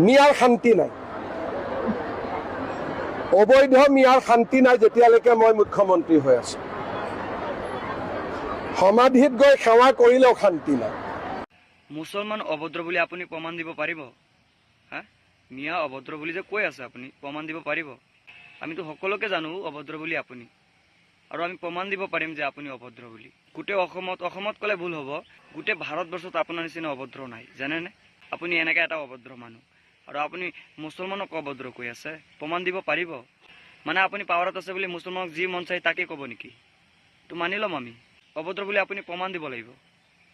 মিয়াৰ শান্তি নাই, অবৈধ মিয়াৰ শান্তি নাই যেতিয়ালৈকে মই মুখ্যমন্ত্ৰী হৈ আছো। সমাধিত গৈ সেৱা কৰিলেও শান্তি নাই। মুছলমান অভদ্ৰ বুলি আপুনি প্ৰমাণ দিব পাৰিব? হা, মিয়া অভদ্ৰ বুলি যে কৈ আছে আপুনি প্ৰমাণ দিব পাৰিব? আমিতো সকলোকে জানো অভদ্ৰ বুলি আপুনি, আৰু আমি প্ৰমাণ দিব পাৰিম যে আপুনি অভদ্ৰ বুলি। গোটেই অসমত ক'লে ভুল হ'ব, গোটেই ভাৰতবৰ্ষত আপোনাৰ নিচিনা অভদ্ৰ নাই, জানেনে? আপুনি এনেকৈ এটা অভদ্ৰ মানুহ, আৰু আপুনি মুছলমানক অভদ্ৰ কৈ আছে, প্ৰমাণ দিব পাৰিব? মানে আপুনি পাৱাৰত আছে বুলি মুছলমানক যি মন চাই তাকে ক'ব নেকি? তো মানি ল'ম আমি, অভদ্ৰ বুলি আপুনি প্ৰমাণ দিব লাগিব।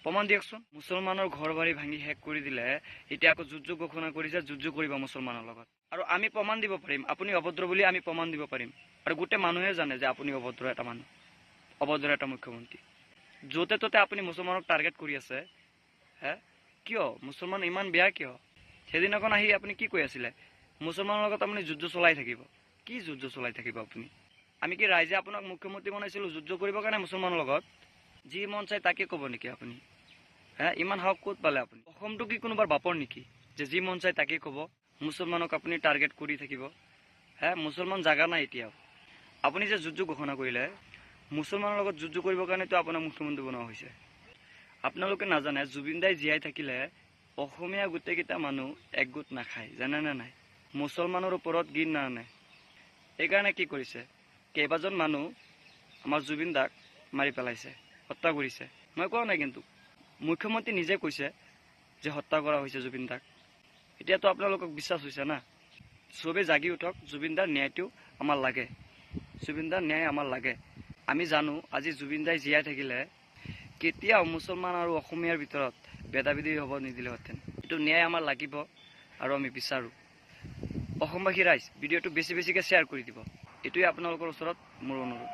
প্ৰমাণ দিয়কচোন। মুছলমানৰ ঘৰ বাৰী ভাঙি শেষ কৰি দিলে, এতিয়া আকৌ যুদ্ধ ঘোষণা কৰিছে, যুদ্ধ কৰিব মুছলমানৰ লগত। আৰু আমি প্ৰমাণ দিব পাৰিম আপুনি অভদ্ৰ বুলি, আমি প্ৰমাণ দিব পাৰিম। আৰু গোটেই মানুহে জানে যে আপুনি অভদ্ৰ এটা মানুহ, অভদ্ৰ এটা মুখ্যমন্ত্ৰী। য'তে ত'তে আপুনি মুছলমানক টাৰ্গেট কৰি আছে। হে, কিয় মুছলমান ইমান বেয়া কিয়? সেইদিনাখন আহি আপুনি কি কৈ আছিলে? মুছলমানৰ লগত আপুনি যুদ্ধ চলাই থাকিব। কি যুদ্ধ চলাই থাকিব আপুনি? আমি কি ৰাইজে আপোনাক মুখ্যমন্ত্ৰী বনাইছিলোঁ যুদ্ধ কৰিবৰ কাৰণে মুছলমানৰ লগত? যি মন চাই তাকে ক'ব নেকি আপুনি? হে, ইমান সাহস ক'ত পালে আপুনি? অসমটো কি কোনোবাৰ বাপৰ নেকি যে যি মন চাই তাকে ক'ব, মুছলমানক আপুনি টাৰ্গেট কৰি থাকিব? হে, মুছলমান জাগা নাই এতিয়াও। আপুনি যে যুদ্ধ ঘোষণা কৰিলে, মুছলমানৰ লগত যুদ্ধ কৰিবৰ কাৰণেতো আপোনাক মুখ্যমন্ত্ৰী বনোৱা হৈছে। আপোনালোকে নাজানে জুবিন দাই জীয়াই থাকিলে অসমীয়া গোটেইকেইটা মানুহ একগোট নাখায়, জানেনে নাই? মুছলমানৰ ওপৰত গীত নানে। সেইকাৰণে কি কৰিছে, কেইবাজন মানুহ আমাৰ জুবিন দাক মাৰি পেলাইছে, হত্যা কৰিছে। মই কোৱা নাই, কিন্তু মুখ্যমন্ত্ৰী নিজে কৈছে যে হত্যা কৰা হৈছে জুবিন দাক। এতিয়াতো আপোনালোকক বিশ্বাস হৈছে না? চবেই জাগি উঠক, জুবিন দাৰ ন্যায়টো আমাৰ লাগে, জুবিন দাৰ ন্যায় আমাৰ লাগে। আমি জানো আজি জুবিন দাই জীয়াই থাকিলে কেতিয়াও মুছলমান আৰু অসমীয়াৰ ভিতৰত ভেদাভেদি হ'ব নিদিলেহেঁতেন। এইটো ন্যায় আমাৰ লাগিব, আৰু আমি বিচাৰোঁ। অসমবাসী ৰাইজ, ভিডিঅ'টো বেছিকৈ শ্বেয়াৰ কৰি দিব, এইটোৱে আপোনালোকৰ ওচৰত মোৰ অনুৰোধ।